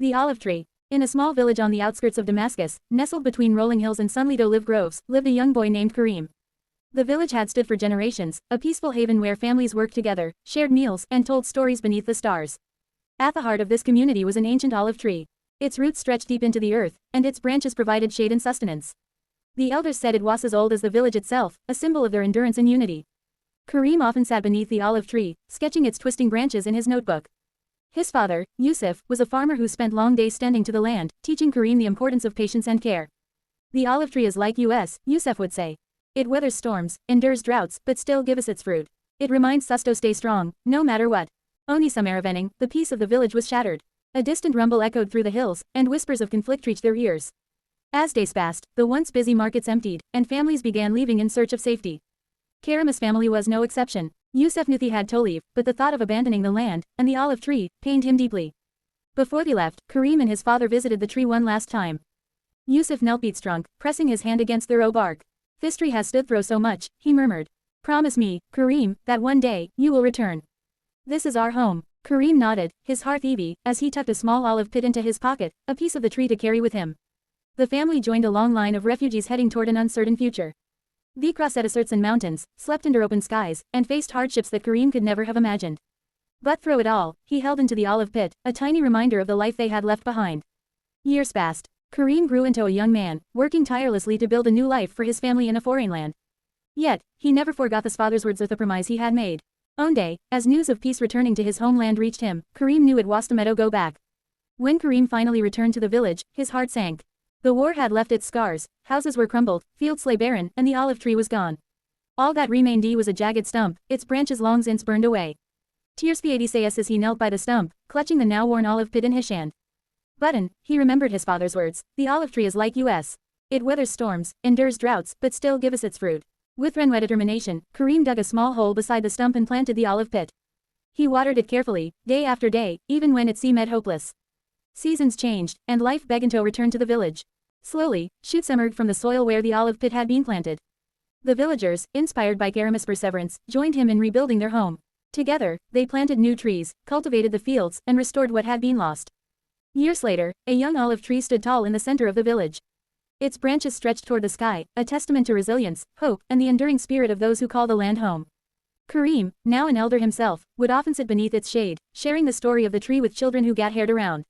The olive tree. In a small village on the outskirts of Damascus, nestled between rolling hills and sunlit olive groves, lived a young boy named Karim. The village had stood for generations, a peaceful haven where families worked together, shared meals, and told stories beneath the stars. At the heart of this community was an ancient olive tree. Its roots stretched deep into the earth, and its branches provided shade and sustenance. The elders said it was as old as the village itself, a symbol of their endurance and unity. Karim often sat beneath the olive tree, sketching its twisting branches in his notebook. His father, Yusuf, was a farmer who spent long days tending to the land, teaching Karim the importance of patience and care. The olive tree is like us, Yusuf would say. It weathers storms, endures droughts, but still gives us its fruit. It reminds us to stay strong, no matter what. Only some Aravening, the peace of the village was shattered. A distant rumble echoed through the hills, and whispers of conflict reached their ears. As days passed, the once busy markets emptied, and families began leaving in search of safety. Karim's family was no exception. Yusuf knew he had to leave, but the thought of abandoning the land, and the olive tree, pained him deeply. Before they left, Karim and his father visited the tree one last time. Yusuf knelt beat-strunk, pressing his hand against the raw bark. "This tree has stood through so much," he murmured. "Promise me, Karim, that one day, you will return. This is our home." Karim nodded, his heart heavy, as he tucked a small olive pit into his pocket, a piece of the tree to carry with him. The family joined a long line of refugees heading toward an uncertain future. They crossed deserts and mountains, slept under open skies, and faced hardships that Karim could never have imagined. But through it all, he held into the olive pit, a tiny reminder of the life they had left behind. Years passed. Karim grew into a young man, working tirelessly to build a new life for his family in a foreign land. Yet, he never forgot his father's words or the promise he had made. One day, as news of peace returning to his homeland reached him, Karim knew it was time to go back. When Karim finally returned to the village, his heart sank. The war had left its scars, houses were crumbled, fields lay barren, and the olive tree was gone. All that remained was a jagged stump, its branches long since burned away. Tears faded as he knelt by the stump, clutching the now worn olive pit in his hand. Button, he remembered his father's words, the olive tree is like us. It weathers storms, endures droughts, but still gives us its fruit. With renewed determination, Karim dug a small hole beside the stump and planted the olive pit. He watered it carefully, day after day, even when it seemed hopeless. Seasons changed, and life began to return to the village. Slowly, shoots emerged from the soil where the olive pit had been planted. The villagers, inspired by Karim's perseverance, joined him in rebuilding their home. Together, they planted new trees, cultivated the fields, and restored what had been lost. Years later, a young olive tree stood tall in the center of the village. Its branches stretched toward the sky, a testament to resilience, hope, and the enduring spirit of those who call the land home. Karim, now an elder himself, would often sit beneath its shade, sharing the story of the tree with children who gathered around.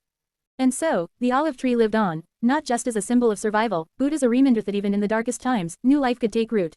And so, the olive tree lived on, not just as a symbol of survival, but as a reminder that even in the darkest times, new life could take root.